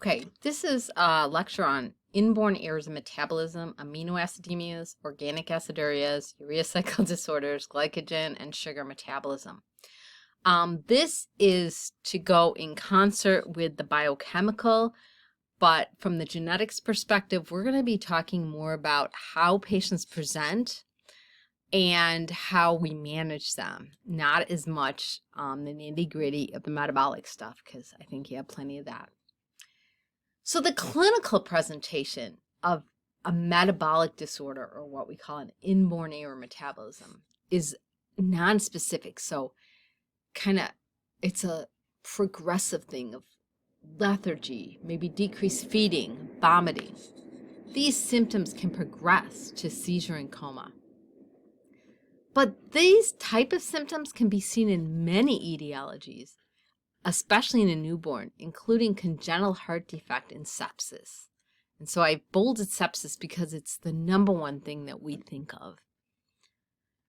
Okay, this is a lecture on inborn errors in metabolism, amino acidemias, organic acidurias, urea cycle disorders, glycogen, and sugar metabolism. This is to go in concert with the biochemical, but from the genetics perspective, we're going to be talking more about how patients present and how we manage them, not as much the nitty-gritty of the metabolic stuff, because I think you have plenty of that. So the clinical presentation of a metabolic disorder, or what we call an inborn error metabolism, is non-specific. So it's a progressive thing of lethargy, maybe decreased feeding, vomiting. These symptoms can progress to seizure and coma. But these type of symptoms can be seen in many etiologies, especially in a newborn, including congenital heart defect and sepsis. And so I bolded sepsis because it's the number one thing that we think of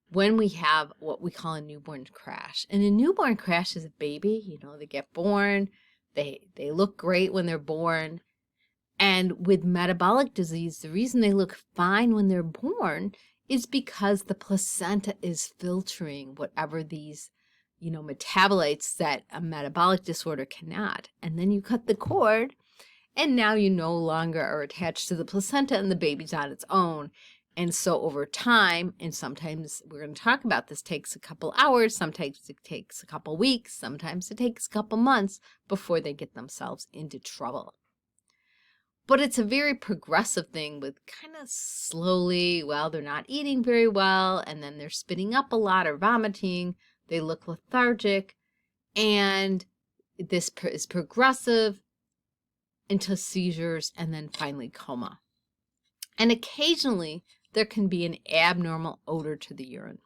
when we have what we call a newborn crash. And a newborn crash is a baby, they get born, they look great when they're born. And with metabolic disease, the reason they look fine when they're born is because the placenta is filtering whatever these metabolites that a metabolic disorder cannot. And then you cut the cord, and now you no longer are attached to the placenta and the baby's on its own. And so over time, and sometimes we're going to talk about this, takes a couple hours, sometimes it takes a couple weeks, sometimes it takes a couple months before they get themselves into trouble. But it's a very progressive thing with kind of slowly, they're not eating very well, and then they're spitting up a lot or vomiting. They look lethargic, and this is progressive into seizures and then finally coma. And occasionally, there can be an abnormal odor to the urine.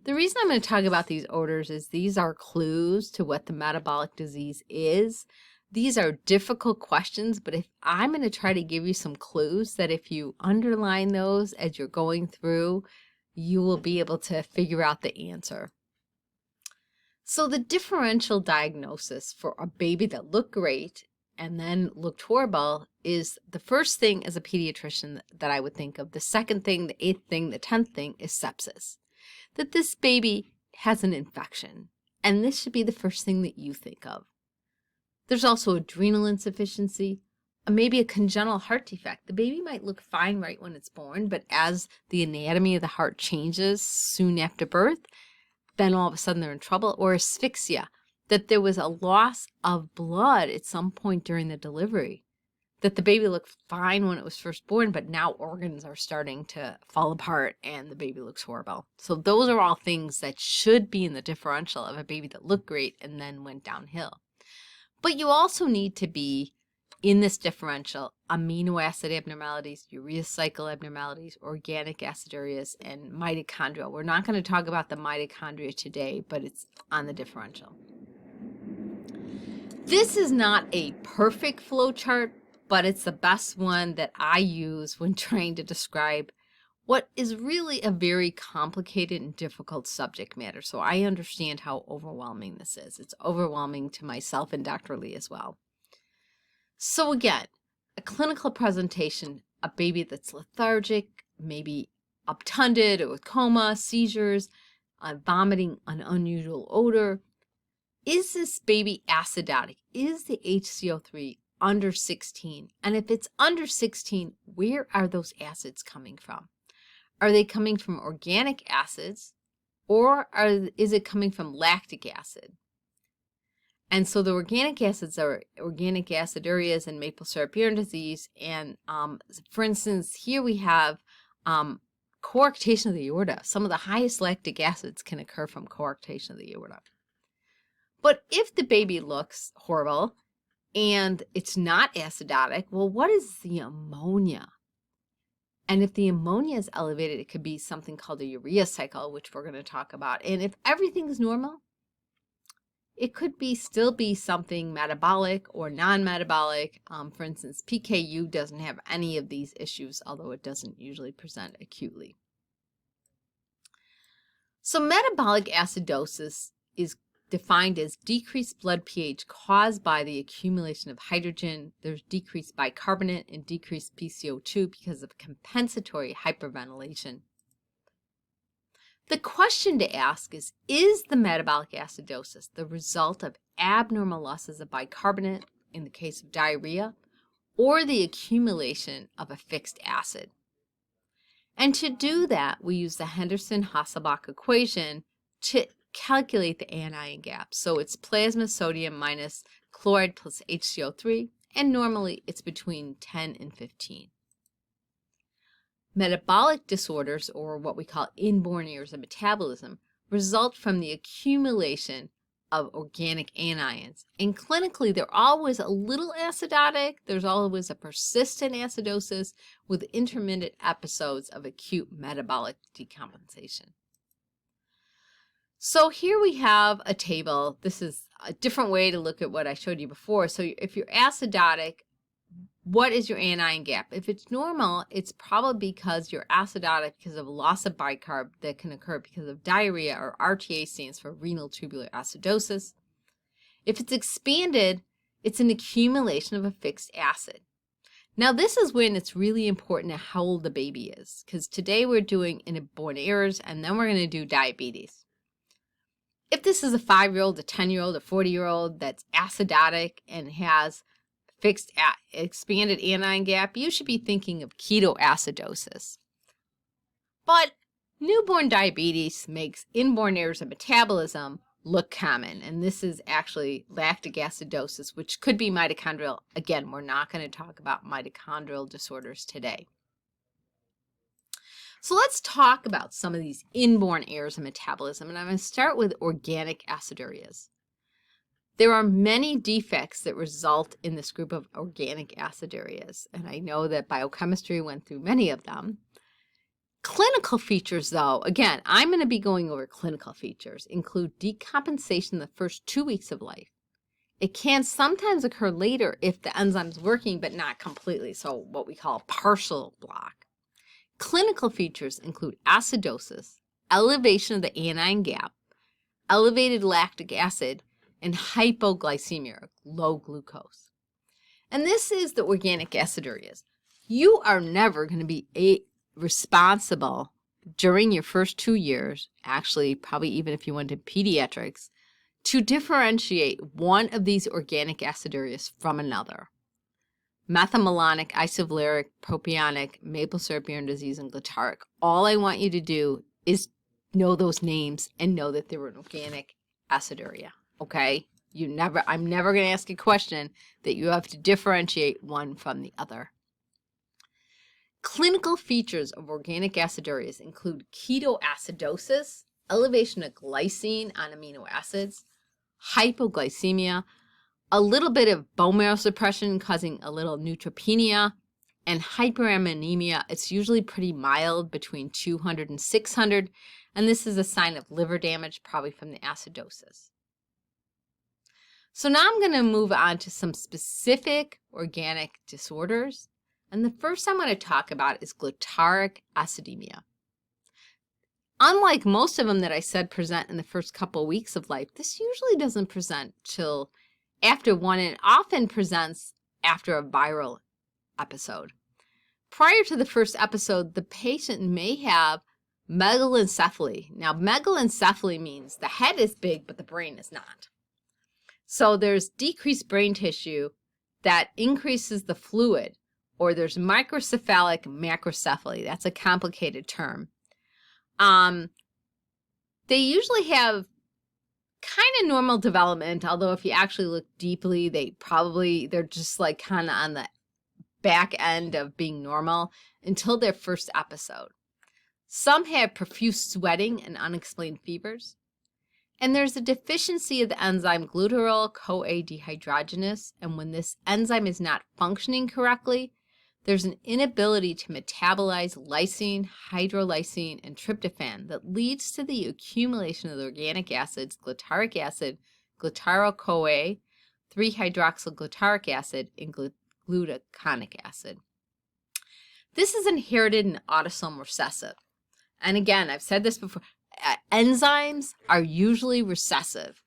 The reason I'm going to talk about these odors is these are clues to what the metabolic disease is. These are difficult questions, but if I'm going to try to give you some clues that if you underline those as you're going through, you will be able to figure out the answer. So the differential diagnosis for a baby that looked great and then looked horrible is the first thing as a pediatrician that I would think of. The second thing, the eighth thing, the 10th thing is sepsis. That this baby has an infection, and this should be the first thing that you think of. There's also adrenal insufficiency, maybe a congenital heart defect. The baby might look fine right when it's born, but as the anatomy of the heart changes soon after birth, then all of a sudden they're in trouble. Or asphyxia, that there was a loss of blood at some point during the delivery, that the baby looked fine when it was first born, but now organs are starting to fall apart and the baby looks horrible. So those are all things that should be in the differential of a baby that looked great and then went downhill. But you also need to be in this differential amino acid abnormalities, urea cycle abnormalities, organic acidurias, and mitochondria. We're not going to talk about the mitochondria today, but it's on the differential. This is not a perfect flow chart, but it's the best one that I use when trying to describe what is really a very complicated and difficult subject matter. So I understand how overwhelming this is. It's overwhelming to myself and Dr. Lee as well. So again, a clinical presentation, a baby that's lethargic, maybe obtunded or with coma, seizures, vomiting, an unusual odor. Is this baby acidotic? Is the HCO3 under 16? And if it's under 16, where are those acids coming from? Are they coming from organic acids, or is it coming from lactic acid? And so the organic acids are organic acidurias and maple syrup urine disease. And for instance, here we have coarctation of the aorta. Some of the highest lactic acids can occur from coarctation of the aorta. But if the baby looks horrible and it's not acidotic, well, what is the ammonia? And if the ammonia is elevated, it could be something called a urea cycle, which we're going to talk about. And if everything's normal, it could still be something metabolic or non-metabolic. For instance, PKU doesn't have any of these issues, although it doesn't usually present acutely. So metabolic acidosis is defined as decreased blood pH caused by the accumulation of hydrogen. There's decreased bicarbonate and decreased PCO2 because of compensatory hyperventilation. The question to ask is the metabolic acidosis the result of abnormal losses of bicarbonate in the case of diarrhea, or the accumulation of a fixed acid? And to do that, we use the Henderson-Hasselbalch equation to calculate the anion gap. So it's plasma sodium minus chloride plus HCO3, and normally it's between 10 and 15. Metabolic disorders, or what we call inborn errors of metabolism, result from the accumulation of organic anions. And clinically, they're always a little acidotic. There's always a persistent acidosis with intermittent episodes of acute metabolic decompensation. So here we have a table. This is a different way to look at what I showed you before. So if you're acidotic, what is your anion gap? If it's normal, it's probably because you're acidotic because of loss of bicarb that can occur because of diarrhea, or RTA stands for renal tubular acidosis. If it's expanded, it's an accumulation of a fixed acid. Now, this is when it's really important how old the baby is, because today we're doing inborn errors, and then we're going to do diabetes. If this is a 5-year-old, a 10-year-old, a 40-year-old that's acidotic and has fixed expanded anion gap, you should be thinking of ketoacidosis. But newborn diabetes makes inborn errors of metabolism look common, and this is actually lactic acidosis, which could be mitochondrial. Again, we're not going to talk about mitochondrial disorders today. So let's talk about some of these inborn errors of metabolism, and I'm going to start with organic acidureas. There are many defects that result in this group of organic acidureas, and I know that biochemistry went through many of them. Clinical features, though, again, I'm going to be going over clinical features, include decompensation in the first 2 weeks of life. It can sometimes occur later if the enzyme's working, but not completely, so what we call a partial block. Clinical features include acidosis, elevation of the anion gap, elevated lactic acid, and hypoglycemia, low glucose. And this is the organic acidureas. You are never going to be responsible during your first 2 years, actually probably even if you went to pediatrics, to differentiate one of these organic acidureas from another. Methylmalonic, isovaleric, propionic, maple syrup urine disease, and glutaric. All I want you to do is know those names and know that they're an organic aciduria. Okay? I'm never going to ask a question that you have to differentiate one from the other. Clinical features of organic acidureas include ketoacidosis, elevation of glycine on amino acids, hypoglycemia, a little bit of bone marrow suppression causing a little neutropenia, and hyperammonemia. It's usually pretty mild, between 200 and 600, and this is a sign of liver damage, probably from the acidosis. So now I'm going to move on to some specific organic disorders, and the first I'm going to talk about is glutaric acidemia. Unlike most of them that I said present in the first couple weeks of life, this usually doesn't present till after one, and often presents after a viral episode. Prior to the first episode, the patient may have megalencephaly. Now, megalencephaly means the head is big, but the brain is not. So there's decreased brain tissue that increases the fluid, or there's microcephalic macrocephaly. That's a complicated term. They usually have kind of normal development, although if you actually look deeply, they're just like kind of on the back end of being normal until their first episode. Some have profuse sweating and unexplained fevers. And there's a deficiency of the enzyme gluteryl-CoA dehydrogenase, and when this enzyme is not functioning correctly, there's an inability to metabolize lysine, hydrolysine, and tryptophan that leads to the accumulation of the organic acids, glutaric acid, glutyryl-CoA, 3-hydroxyglutaric acid, and glutaconic acid. This is inherited in autosomal recessive. And again, I've said this before, enzymes are usually recessive.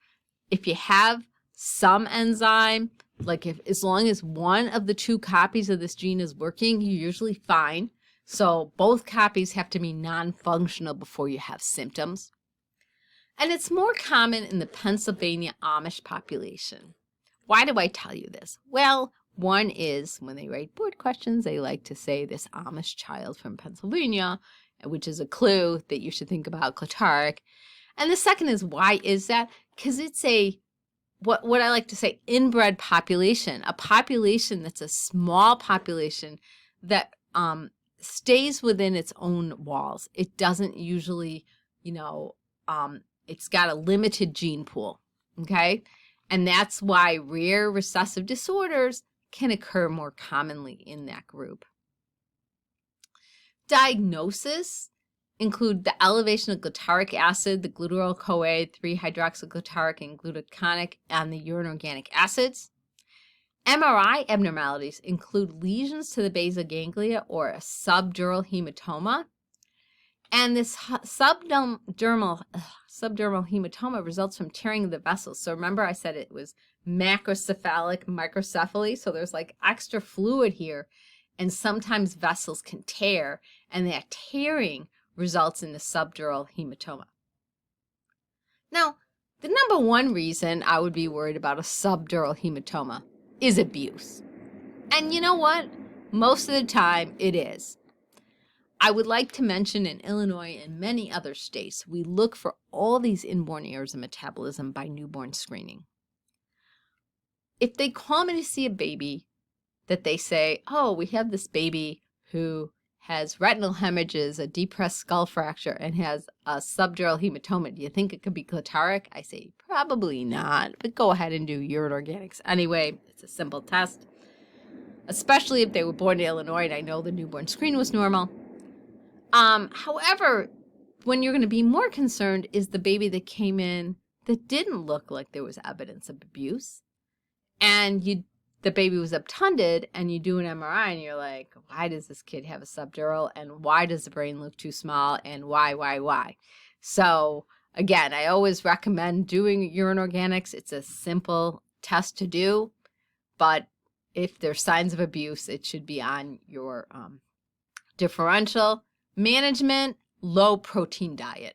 if you have some enzyme, like as long as one of the two copies of this gene is working, you're usually fine. So both copies have to be non-functional before you have symptoms. And it's more common in the Pennsylvania Amish population. Why do I tell you this? Well, one is when they write board questions, they like to say this Amish child from Pennsylvania, which is a clue that you should think about Clitaric. And the second is, why is that? Because it's a, what I like to say, inbred population, a population that's a small population that stays within its own walls. It doesn't usually, it's got a limited gene pool, okay? And that's why rare recessive disorders can occur more commonly in that group. Diagnosis include the elevation of glutaric acid, the glutaryl-CoA, 3-hydroxyglutaric and glutaconic, and the urine organic acids. MRI abnormalities include lesions to the basal ganglia or a subdural hematoma. And this subdermal hematoma results from tearing of the vessels. So remember I said it was macrocephalic microcephaly. So there's like extra fluid here, and sometimes vessels can tear, and that tearing results in the subdural hematoma. Now, the number one reason I would be worried about a subdural hematoma is abuse. And you know what? Most of the time it is. I would like to mention in Illinois and many other states, we look for all these inborn errors of metabolism by newborn screening. If they call me to see a baby that they say, oh, we have this baby who has retinal hemorrhages, a depressed skull fracture, and has a subdural hematoma, do you think it could be Clitaric? I say, probably not, but go ahead and do urine organics. Anyway, it's a simple test, especially if they were born in Illinois and I know the newborn screen was normal. However, when you're going to be more concerned is the baby that came in that didn't look like there was evidence of abuse, and the baby was obtunded, and you do an MRI and you're like, why does this kid have a subdural, and why does the brain look too small, and why? So again, I always recommend doing urine organics. It's a simple test to do, but if there's signs of abuse, it should be on your differential management, low protein diet.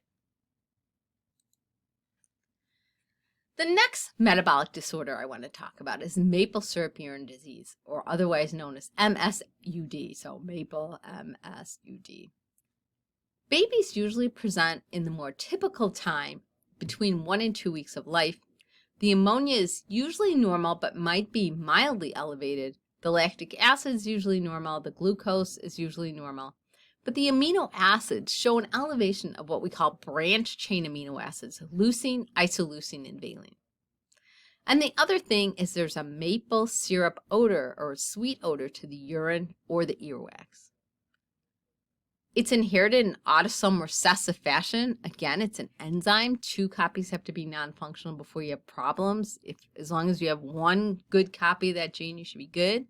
The next metabolic disorder I want to talk about is maple syrup urine disease, or otherwise known as MSUD. So maple MSUD. Babies usually present in the more typical time between 1 and 2 weeks of life. The ammonia is usually normal but might be mildly elevated. The lactic acid is usually normal. The glucose is usually normal. But the amino acids show an elevation of what we call branch chain amino acids, leucine, isoleucine, and valine. And the other thing is there's a maple syrup odor or sweet odor to the urine or the earwax. It's inherited in autosomal recessive fashion. Again, it's an enzyme. 2 copies have to be non-functional before you have problems. As long as you have one good copy of that gene, you should be good.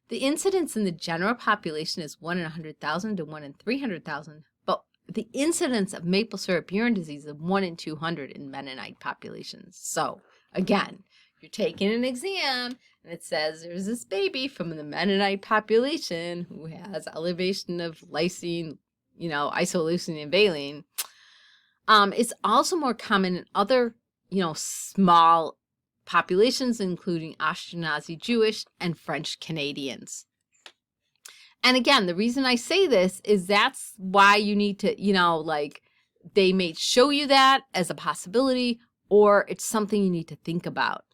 The incidence in the general population is 1 in 100,000 to 1 in 300,000, but the incidence of maple syrup urine disease is 1 in 200 in Mennonite populations. So again, you're taking an exam and it says there's this baby from the Mennonite population who has elevation of lysine, isoleucine and valine. It's also more common in other, small populations, including Ashkenazi Jewish and French Canadians. And again, the reason I say this is that's why you need to, they may show you that as a possibility, or it's something you need to think about.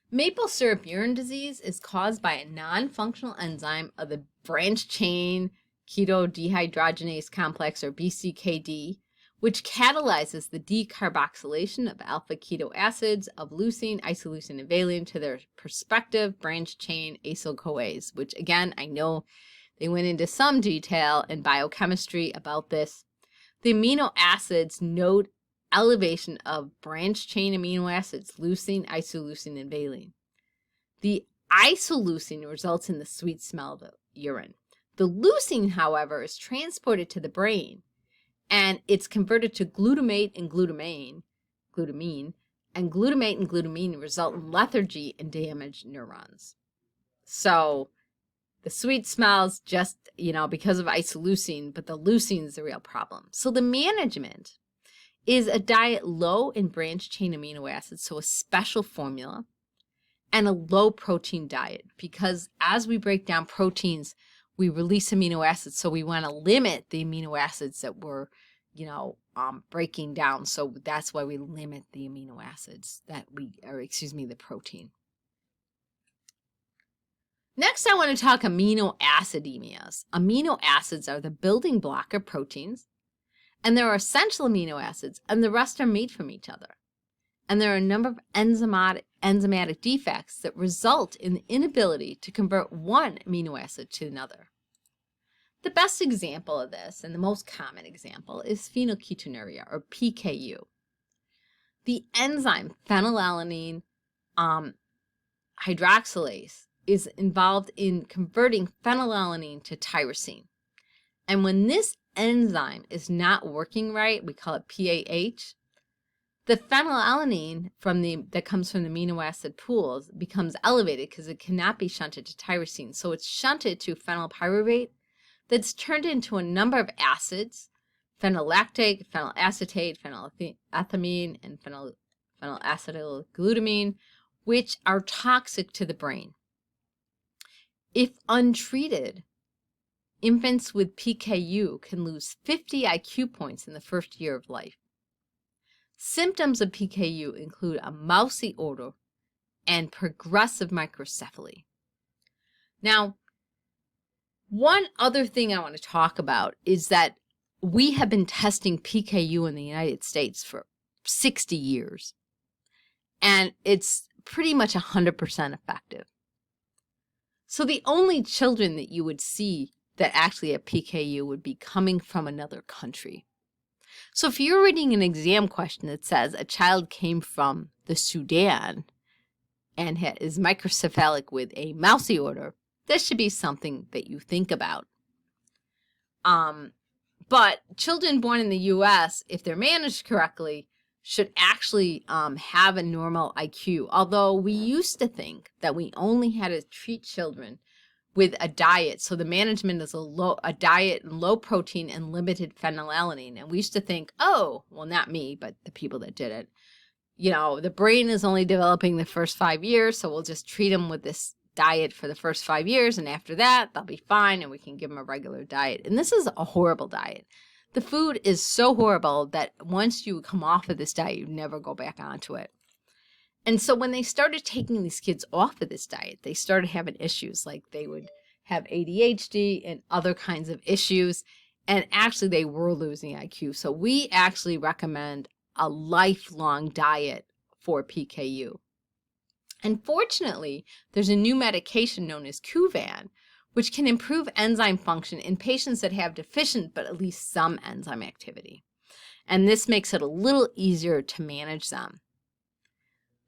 Maple syrup urine disease is caused by a non-functional enzyme of the branch chain ketodehydrogenase complex, or BCKD, which catalyzes the decarboxylation of alpha keto acids of leucine, isoleucine, and valine to their respective branch chain acyl-CoAs, which again, I know they went into some detail in biochemistry about this. The amino acids note elevation of branch chain amino acids, leucine, isoleucine, and valine. The isoleucine results in the sweet smell of the urine. The leucine, however, is transported to the brain, and it's converted to glutamate and glutamine glutamine, and glutamate and glutamine result in lethargy and damaged neurons. So the sweet smells just, because of isoleucine, but the leucine is the real problem. So the management is a diet low in branched chain amino acids, so a special formula, and a low protein diet, because as we break down proteins, we release amino acids. So we want to limit the amino acids that we're, breaking down. So that's why we limit the amino acids the protein. Next, I want to talk amino acidemias. Amino acids are the building block of proteins, and there are essential amino acids, and the rest are made from each other. And there are a number of enzymatic defects that result in the inability to convert one amino acid to another. The best example of this, and the most common example, is phenylketonuria, or PKU. The enzyme phenylalanine hydroxylase is involved in converting phenylalanine to tyrosine. And when this enzyme is not working right, we call it PAH, the phenylalanine that comes from the amino acid pools becomes elevated because it cannot be shunted to tyrosine. So it's shunted to phenylpyruvate that's turned into a number of acids, phenylactate, phenylacetate, phenylethylamine, and phenylacetylglutamine, which are toxic to the brain. If untreated, infants with PKU can lose 50 IQ points in the first year of life. Symptoms of PKU include a mousy odor and progressive microcephaly. Now, one other thing I want to talk about is that we have been testing PKU in the United States for 60 years, and it's pretty much 100% effective. So the only children that you would see that actually have PKU would be coming from another country. So if you're reading an exam question that says a child came from the Sudan and is microcephalic with a mousy odor, this should be something that you think about. But children born in the U.S., if they're managed correctly, should actually have a normal IQ. Although we used to think that we only had to treat children with a diet. So the management is a diet and low protein and limited phenylalanine. And we used to think, oh, well, not me, but the people that did it. The brain is only developing the first 5 years, so we'll just treat them with this diet for the first 5 years, and after that, they'll be fine, and we can give them a regular diet. And this is a horrible diet. The food is so horrible that once you come off of this diet, you never go back onto it. And so when they started taking these kids off of this diet, they started having issues, like they would have ADHD and other kinds of issues, and actually they were losing IQ. So we actually recommend a lifelong diet for PKU. Unfortunately, there's a new medication known as Kuvan, which can improve enzyme function in patients that have deficient but at least some enzyme activity. And this makes it a little easier to manage them.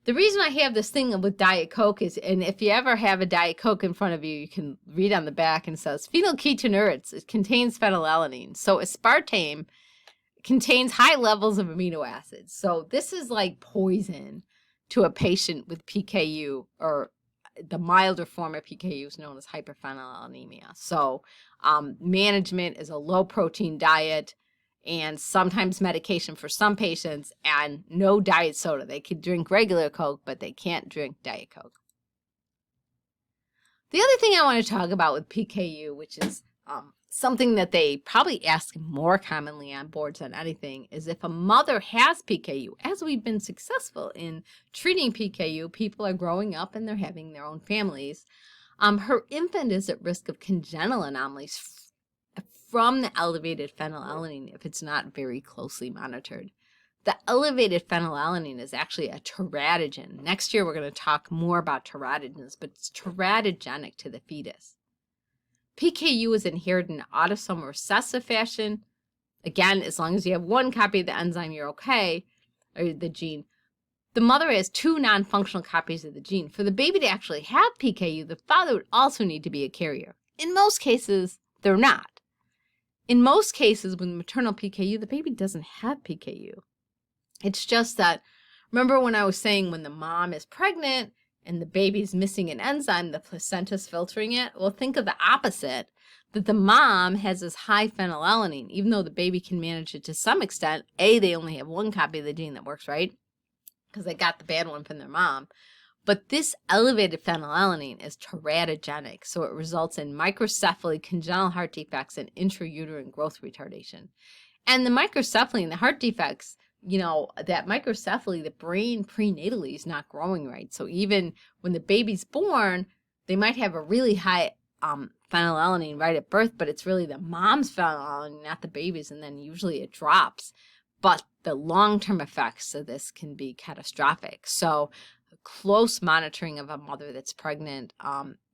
The reason I have this thing with Diet Coke is, and if you ever have a Diet Coke in front of you, you can read on the back and it says, phenylketonuria, it contains phenylalanine. So aspartame contains high levels of amino acids. So this is like poison to a patient with PKU, or the milder form of PKU is known as hyperphenylalaninemia. So management is a low protein diet and sometimes medication for some patients, and no diet soda. They could drink regular Coke, but they can't drink Diet Coke. The other thing I want to talk about with PKU, which is something that they probably ask more commonly on boards than anything, is if a mother has PKU. As we've been successful in treating PKU, people are growing up and they're having their own families. Her infant is at risk of congenital anomalies from the elevated phenylalanine if it's not very closely monitored. The elevated phenylalanine is actually a teratogen. Next year we're going to talk more about teratogens, but it's teratogenic to the fetus. PKU is inherited in autosomal recessive fashion. Again, as long as you have one copy of the enzyme, you're okay, or the gene. The mother has 2 non-functional copies of the gene. For the baby to actually have PKU, the father would also need to be a carrier. In most cases, they're not. In most cases, with maternal PKU, the baby doesn't have PKU. It's just that Remember when I was saying when the mom is pregnant and the baby's missing an enzyme, the placenta's filtering it? Well, think of the opposite, that the mom has this high phenylalanine, even though the baby can manage it to some extent. They only have one copy of the gene that works, right? Because they got the bad one from their mom. But this elevated phenylalanine is teratogenic, so it results in microcephaly, congenital heart defects, and intrauterine growth retardation. And the microcephaly and the heart defects, that microcephaly, the brain prenatally is not growing right. So even when the baby's born, they might have a really high phenylalanine right at birth, but it's really the mom's phenylalanine, not the baby's, and then usually it drops. But the long-term effects of this can be catastrophic. So close monitoring of a mother that's pregnant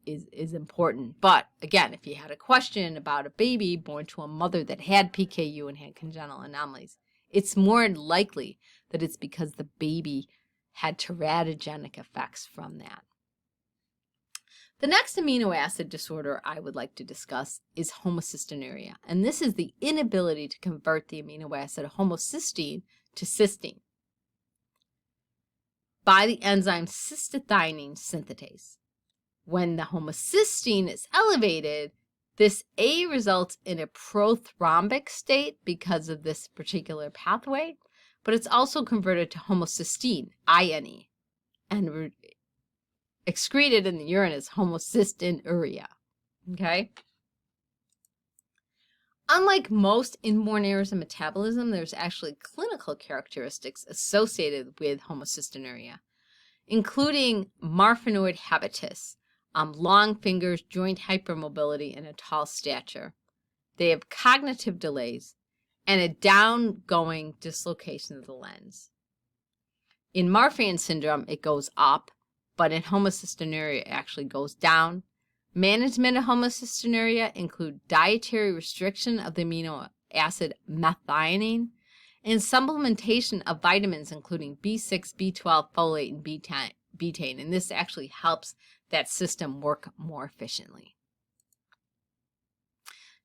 is important. But again, if you had a question about a baby born to a mother that had PKU and had congenital anomalies, it's more likely that it's because the baby had teratogenic effects from that. The next amino acid disorder I would like to discuss is homocystinuria, and this is the inability to convert the amino acid homocysteine to cysteine by the enzyme cystathionine synthetase. When the homocysteine is elevated, this results in a prothrombic state because of this particular pathway, but it's also converted to homocysteine, INE, and excreted in the urine as homocystinuria. Okay? Unlike most inborn errors in metabolism, there's actually clinical characteristics associated with homocystinuria, including marfanoid habitus, long fingers, joint hypermobility, and a tall stature. They have cognitive delays and a downgoing dislocation of the lens. In Marfan syndrome, it goes up, but in homocystinuria, it actually goes down. Management of homocystinuria include dietary restriction of the amino acid methionine and supplementation of vitamins including B6, B12, folate, and betaine. And this actually helps that system work more efficiently.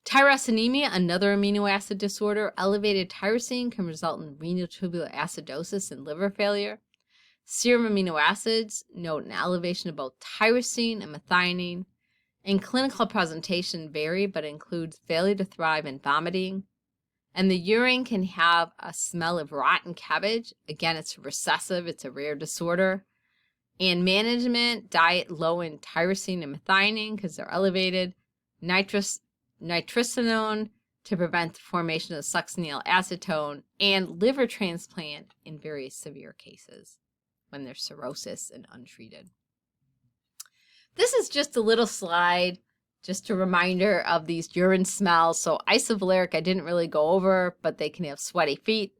Tyrosinemia, another amino acid disorder. Elevated tyrosine can result in renal tubular acidosis and liver failure. Serum amino acids note an elevation of both tyrosine and methionine. And clinical presentation vary, but includes failure to thrive and vomiting. And the urine can have a smell of rotten cabbage. Again, it's recessive. It's a rare disorder. And management, diet low in tyrosine and methionine because they're elevated. Nitrosamine to prevent the formation of succinyl acetone. And liver transplant in very severe cases when there's cirrhosis and untreated. This is just a little slide, just a reminder of these urine smells. So isovaleric I didn't really go over, but they can have sweaty feet.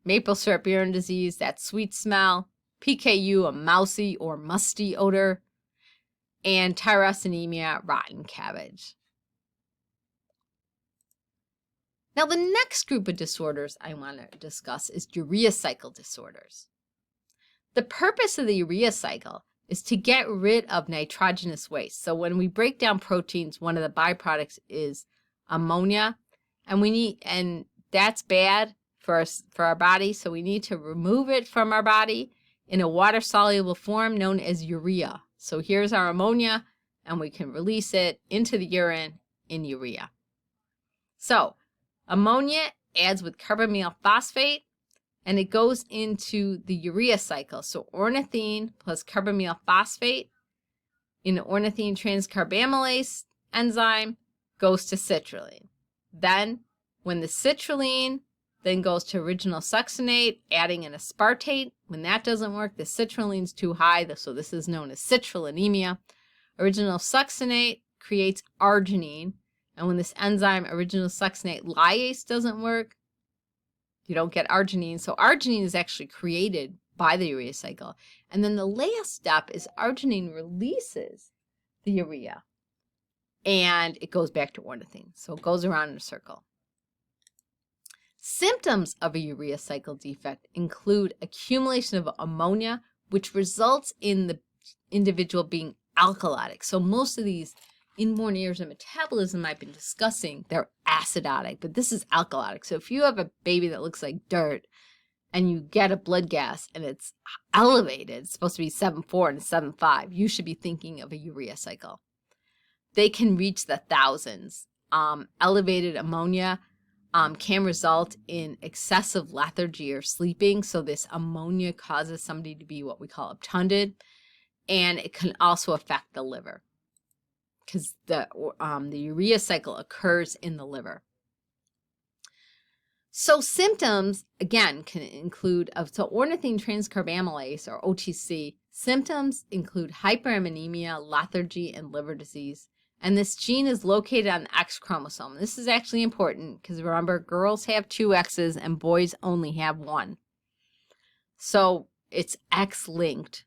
Maple syrup urine disease, that sweet smell. PKU, a mousy or musty odor. And tyrosinemia, rotten cabbage. Now the next group of disorders I want to discuss is urea cycle disorders. The purpose of the urea cycle is to get rid of nitrogenous waste. So when we break down proteins, one of the byproducts is ammonia, and that's bad for our body. So we need to remove it from our body in a water-soluble form known as urea. So here's our ammonia, and we can release it into the urine in urea. So ammonia adds with carbamyl phosphate, and it goes into the urea cycle. So ornithine plus carbamyl phosphate in the ornithine transcarbamylase enzyme goes to citrulline. Then when the citrulline then goes to original succinate, adding an aspartate. When that doesn't work, the citrulline's too high, so this is known as citrullinemia. Original succinate creates arginine, and when this enzyme original succinate lyase doesn't work, you don't get arginine. So arginine is actually created by the urea cycle. And then the last step is arginine releases the urea and it goes back to ornithine. So it goes around in a circle. Symptoms of a urea cycle defect include accumulation of ammonia, which results in the individual being alkalotic. So most of these inborn errors in metabolism I've been discussing, they're acidotic, but this is alkalotic. So if you have a baby that looks like dirt, and you get a blood gas and it's elevated, it's supposed to be 7.4 and 7.5, you should be thinking of a urea cycle. They can reach the thousands. Elevated ammonia can result in excessive lethargy or sleeping. So this ammonia causes somebody to be what we call obtunded, and it can also affect the liver because the urea cycle occurs in the liver. So symptoms, again, can include, so ornithine transcarbamylase, or OTC, symptoms include hyperammonemia, lethargy, and liver disease. And this gene is located on the X chromosome. This is actually important because remember, girls have 2 X's and boys only have 1. So it's X-linked.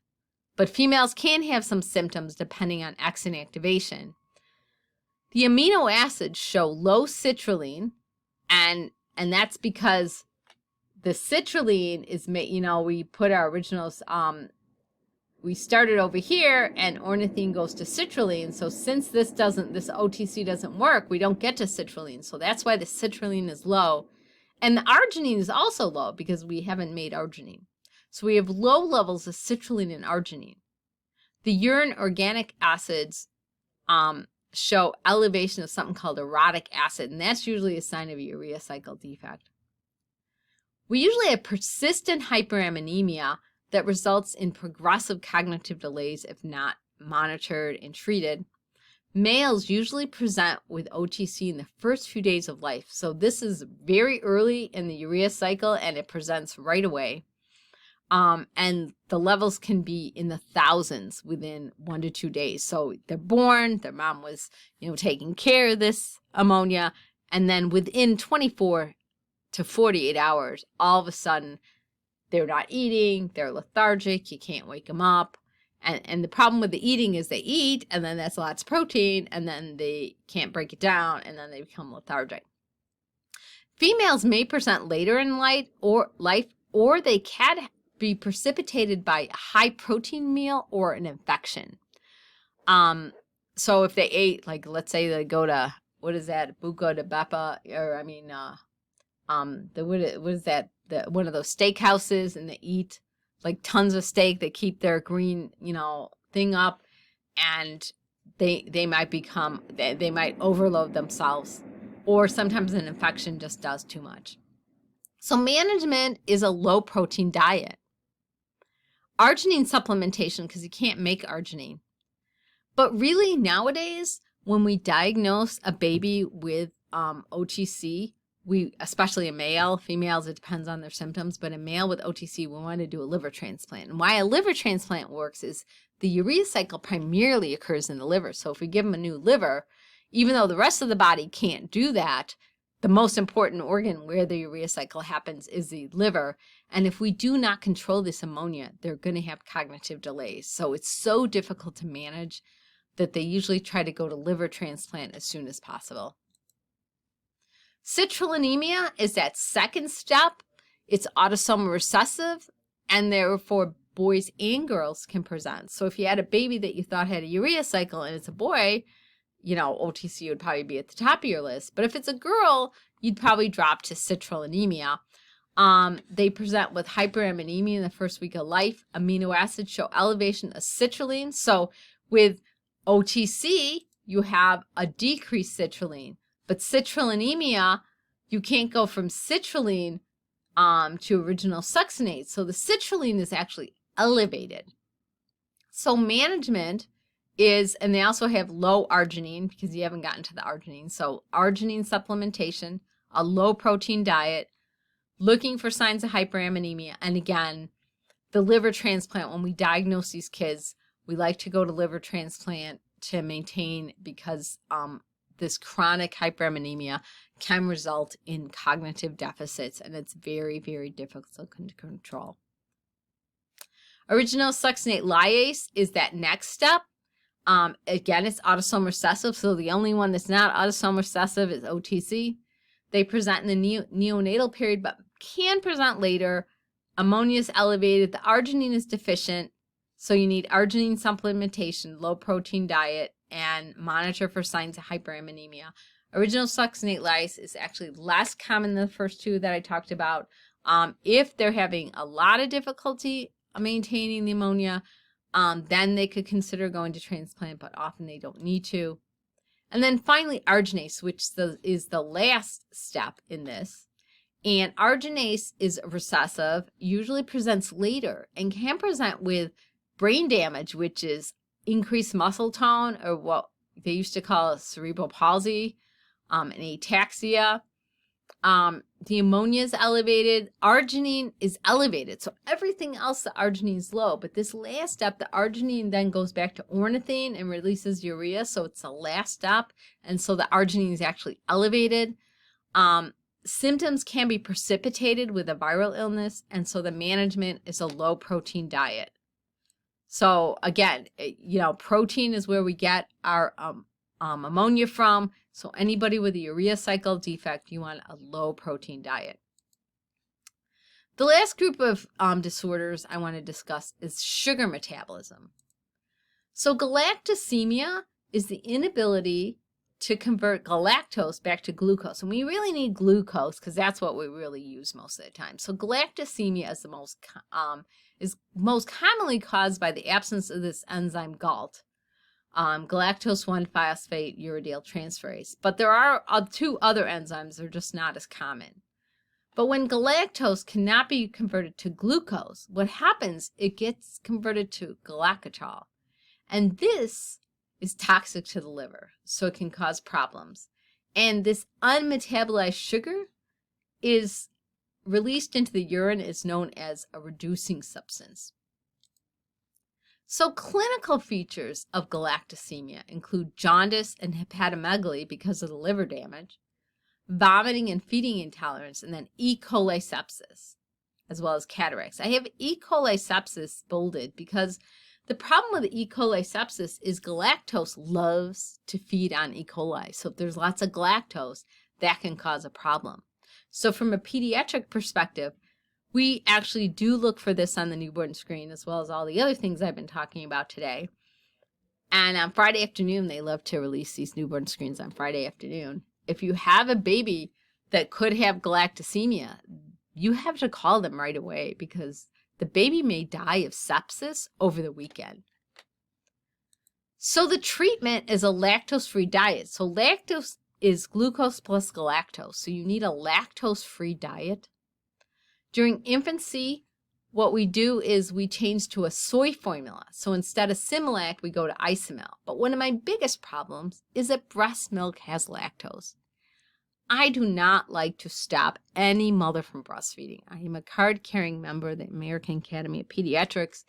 But females can have some symptoms depending on X inactivation. The amino acids show low citrulline, and that's because the citrulline is made, we put our originals, we started over here and ornithine goes to citrulline. So since this OTC doesn't work, we don't get to citrulline. So that's why the citrulline is low. And the arginine is also low because we haven't made arginine. So we have low levels of citrulline and arginine. The urine organic acids show elevation of something called orotic acid, and that's usually a sign of a urea cycle defect. We usually have persistent hyperammonemia that results in progressive cognitive delays if not monitored and treated. Males usually present with OTC in the first few days of life. So this is very early in the urea cycle and it presents right away. And the levels can be in the thousands within 1 to 2 days. So they're born, their mom was, taking care of this ammonia, and then within 24 to 48 hours, all of a sudden, they're not eating, they're lethargic, you can't wake them up. And the problem with the eating is they eat, and then that's lots of protein, and then they can't break it down, and then they become lethargic. Females may present later in life, or they can be precipitated by a high protein meal or an infection. So if they ate, like, let's say they go to, what is that, Buco de Beppa, or what is that, one of those steakhouses, and they eat like tons of steak, they keep their green, thing up, and they might overload themselves, or sometimes an infection just does too much. So management is a low protein diet. Arginine supplementation, because you can't make arginine. But really nowadays, when we diagnose a baby with OTC, especially a male, females, it depends on their symptoms, but a male with OTC, we want to do a liver transplant. And why a liver transplant works is the urea cycle primarily occurs in the liver. So if we give them a new liver, even though the rest of the body can't do that, the most important organ where the urea cycle happens is the liver. And if we do not control this ammonia, they're going to have cognitive delays. So it's so difficult to manage that they usually try to go to liver transplant as soon as possible. Citrullinemia is that second step. It's autosomal recessive, and therefore boys and girls can present. So if you had a baby that you thought had a urea cycle and it's a boy, OTC would probably be at the top of your list. But if it's a girl, you'd probably drop to citrullinemia. They present with hyperammonemia in the first week of life. Amino acids show elevation of citrulline. So with OTC, you have a decreased citrulline. But citrullinemia, you can't go from citrulline to original succinate. So the citrulline is actually elevated. So management is, and they also have low arginine because you haven't gotten to the arginine. So arginine supplementation, a low protein diet, looking for signs of hyperammonemia. And again, the liver transplant, when we diagnose these kids, we like to go to liver transplant to maintain, because this chronic hyperammonemia can result in cognitive deficits, and it's very, very difficult to control. Original succinate lyase is that next step. Again, it's autosomal recessive, so the only one that's not autosomal recessive is OTC. They present in the neonatal period, but can present later. Ammonia is elevated. The arginine is deficient, so you need arginine supplementation, low protein diet, and monitor for signs of hyperammonemia. Original succinate lyase is actually less common than the first two that I talked about. If they're having a lot of difficulty maintaining the ammonia, then they could consider going to transplant, but often they don't need to. And then finally, arginase, which is the last step in this. And arginase is recessive, usually presents later, and can present with brain damage, which is increased muscle tone, or what they used to call cerebral palsy, and ataxia. The ammonia is elevated. Arginine is elevated. So everything else, the arginine is low. But this last step, the arginine then goes back to ornithine and releases urea. So it's the last step. And so the arginine is actually elevated. Symptoms can be precipitated with a viral illness. And so the management is a low protein diet. So again, protein is where we get our ammonia from. So anybody with a urea cycle defect, you want a low protein diet. The last group of disorders I want to discuss is sugar metabolism. So galactosemia is the inability to convert galactose back to glucose. And we really need glucose because that's what we really use most of the time. So galactosemia is most commonly caused by the absence of this enzyme GALT. Galactose 1-phosphate uridyl transferase. But there are 2 other enzymes that are just not as common. But when galactose cannot be converted to glucose, what happens, it gets converted to galactitol. And this is toxic to the liver, so it can cause problems. And this unmetabolized sugar is released into the urine, is known as a reducing substance. So clinical features of galactosemia include jaundice and hepatomegaly because of the liver damage, vomiting and feeding intolerance, and then E. coli sepsis, as well as cataracts. I have E. coli sepsis bolded because the problem with E. coli sepsis is galactose loves to feed on E. coli. So if there's lots of galactose, that can cause a problem. So from a pediatric perspective, we actually do look for this on the newborn screen, as well as all the other things I've been talking about today. And on Friday afternoon, they love to release these newborn screens on Friday afternoon. If you have a baby that could have galactosemia, you have to call them right away because the baby may die of sepsis over the weekend. So the treatment is a lactose-free diet. So lactose is glucose plus galactose. So you need a lactose-free diet. During infancy, what we do is we change to a soy formula. So instead of Similac, we go to Isomil. But one of my biggest problems is that breast milk has lactose. I do not like to stop any mother from breastfeeding. I am a card-carrying member of the American Academy of Pediatrics,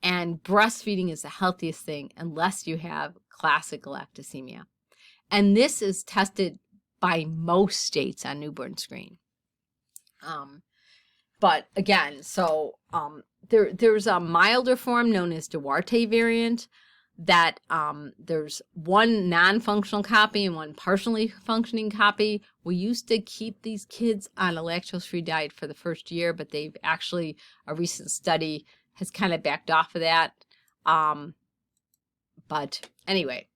and breastfeeding is the healthiest thing unless you have classic galactosemia. And this is tested by most states on newborn screen. But again, so there's a milder form known as Duarte variant that there's one non-functional copy and one partially functioning copy. We used to keep these kids on a lactose-free diet for the first year, but they've actually, a recent study has kind of backed off of that. But anyway,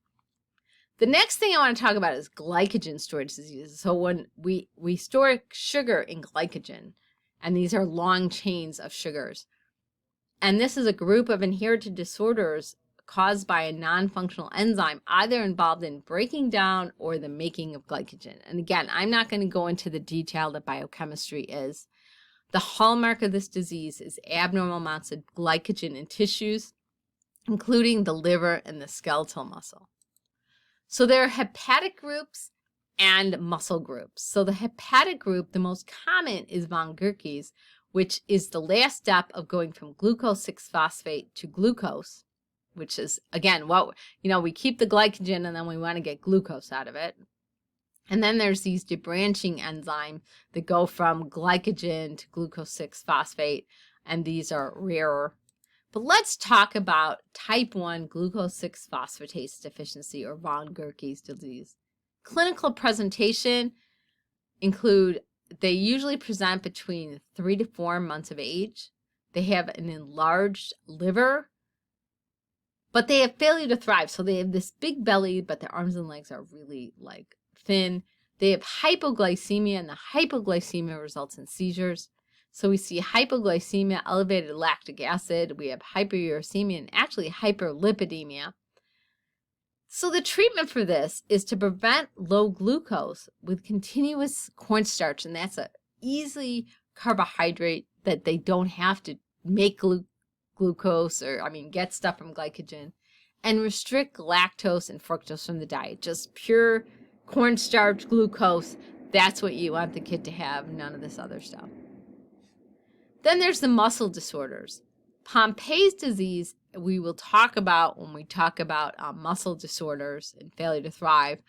the next thing I want to talk about is glycogen storage diseases. So when we store sugar in glycogen, and these are long chains of sugars. And this is a group of inherited disorders caused by a non-functional enzyme, either involved in breaking down or the making of glycogen. And again, I'm not going to go into the detail that biochemistry is. The hallmark of this disease is abnormal amounts of glycogen in tissues, including the liver and the skeletal muscle. So there are hepatic groups and muscle groups. So the hepatic group, the most common is von Gierke's, which is the last step of going from glucose 6-phosphate to glucose, which is, again, we keep the glycogen and then we want to get glucose out of it. And then there's these debranching enzymes that go from glycogen to glucose 6-phosphate, and these are rarer. But let's talk about type 1 glucose 6-phosphatase deficiency, or von Gierke's disease. Clinical presentation include, they usually present between 3 to 4 months of age. They have an enlarged liver, but they have failure to thrive. So they have this big belly, but their arms and legs are really thin. They have hypoglycemia, and the hypoglycemia results in seizures. So we see hypoglycemia, elevated lactic acid, we have hyperuricemia, and actually hyperlipidemia. So the treatment for this is to prevent low glucose with continuous cornstarch, and that's a easy carbohydrate that they don't have to make glucose or, get stuff from glycogen, and restrict lactose and fructose from the diet. Just pure cornstarch, glucose, that's what you want the kid to have, none of this other stuff. Then there's the muscle disorders. Pompei's disease, we will talk about when we talk about muscle disorders and failure to thrive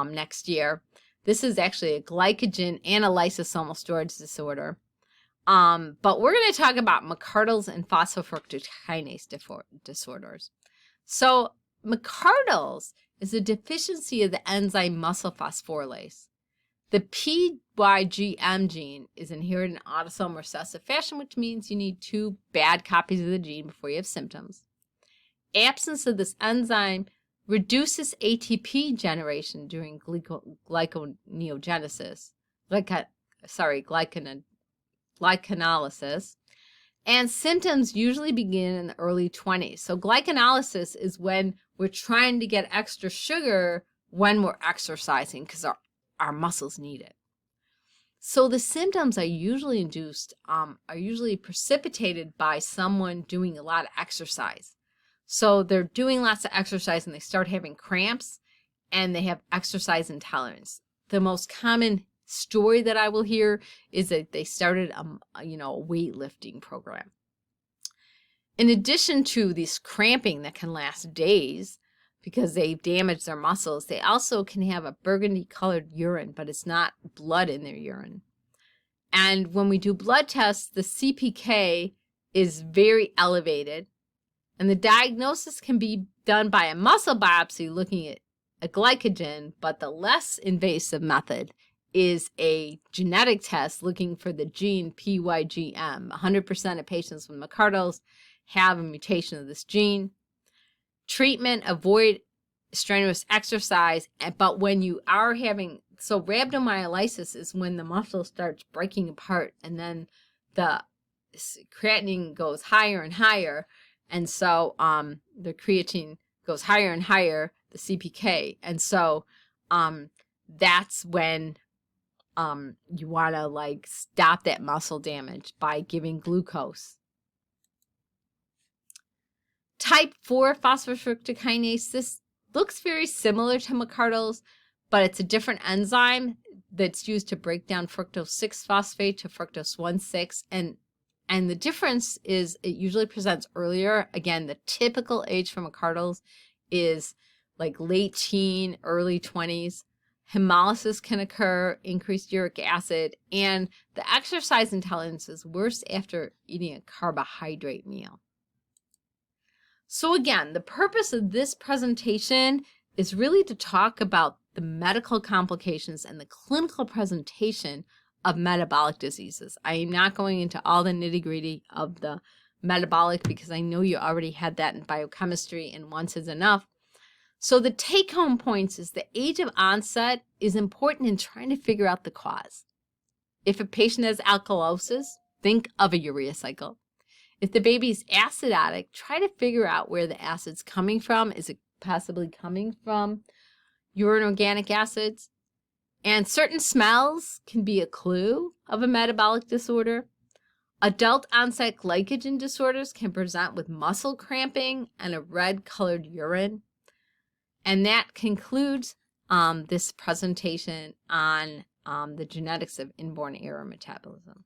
next year. This is actually a glycogen and a lysosomal storage disorder. But we're going to talk about McArdle's and phosphofructokinase disorders. So McArdle's is a deficiency of the enzyme muscle phosphorylase. The PYGM gene is inherited in autosomal recessive fashion, which means you need 2 bad copies of the gene before you have symptoms. Absence of this enzyme reduces ATP generation during glyconeogenesis, glycolysis, and symptoms usually begin in the early 20s. So glycolysis is when we're trying to get extra sugar when we're exercising because our muscles need it. So the symptoms are usually precipitated by someone doing a lot of exercise. So they're doing lots of exercise and they start having cramps and they have exercise intolerance. The most common story that I will hear is that they started a weightlifting program. In addition to this cramping that can last days, because they've damaged their muscles, they also can have a burgundy-colored urine, but it's not blood in their urine. And when we do blood tests, the CPK is very elevated, and the diagnosis can be done by a muscle biopsy looking at a glycogen, but the less invasive method is a genetic test looking for the gene PYGM. 100% of patients with McArdle's have a mutation of this gene. Treatment, avoid strenuous exercise, but when you are having, so rhabdomyolysis is when the muscle starts breaking apart and then the creatinine goes higher and higher, and so the creatine goes higher and higher, the CPK, and so that's when you want to stop that muscle damage by giving glucose. Type 4 phosphofructokinase, this looks very similar to McArdle's, but it's a different enzyme that's used to break down fructose 6-phosphate to fructose 1,6, and the difference is it usually presents earlier. Again, the typical age for McArdle's is late teen, early 20s. Hemolysis can occur, increased uric acid, and the exercise intolerance is worse after eating a carbohydrate meal. So again, the purpose of this presentation is really to talk about the medical complications and the clinical presentation of metabolic diseases. I am not going into all the nitty-gritty of the metabolic because I know you already had that in biochemistry and once is enough. So the take-home points is the age of onset is important in trying to figure out the cause. If a patient has alkalosis, think of a urea cycle. If the baby is acidotic, try to figure out where the acid's coming from. Is it possibly coming from urine organic acids? And certain smells can be a clue of a metabolic disorder. Adult onset glycogen disorders can present with muscle cramping and a red-colored urine. And that concludes this presentation on the genetics of inborn error metabolism.